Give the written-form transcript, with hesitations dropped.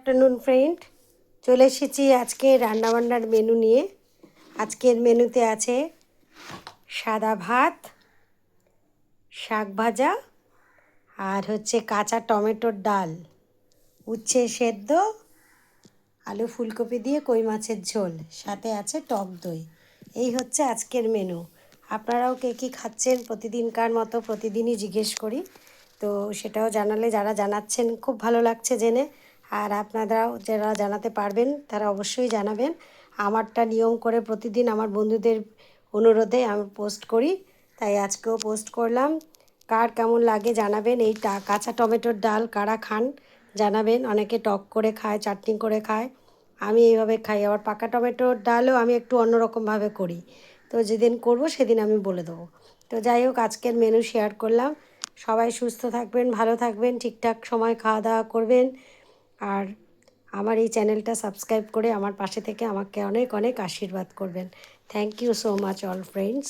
Afternoon friend, চলে এসেছি আজকে রান্নাবান্নার মেনু নিয়ে। আজকের মেনুতে আছে সাদা ভাত, শাক ভাজা, আর হচ্ছে কাঁচা টমেটোর ডাল, উচ্ছে সেদ্ধ, আলু ফুলকপি দিয়ে কই মাছের ঝোল, সাথে আছে টক দই। এই হচ্ছে আজকের মেনু। আপনারাও কে কী খাচ্ছেন প্রতিদিনকার মতো প্রতিদিনই জিজ্ঞেস করি, তো সেটাও জানালে, যারা জানাচ্ছেন খুব ভালো লাগছে জেনে। আর আপনারাও যারা জানাতে পারবেন তারা অবশ্যই জানাবেন। আমারটা নিয়ম করে প্রতিদিন আমার বন্ধুদের অনুরোধে আমি পোস্ট করি, তাই আজকেও পোস্ট করলাম। কার কেমন লাগে জানাবেন। এই কাঁচা টমেটোর ডাল কারা খান জানাবেন। অনেকে টক করে খায়, চাটনি করে খায়, আমি এইভাবে খাই। আবার পাকা টমেটোর ডালও আমি একটু অন্যরকমভাবে করি, তো যেদিন করব সেদিন আমি বলে দেবো। তো যাই হোক, আজকের মেনু শেয়ার করলাম। সবাই সুস্থ থাকবেন, ভালো থাকবেন, ঠিকঠাক সময় খাওয়া দাওয়া করবেন। আর আমার এই চ্যানেলটা সাবস্ক্রাইব করে আমার পাশে থেকে আমাকে অনেক অনেক আশীর্বাদ করবেন। Thank you so much all friends.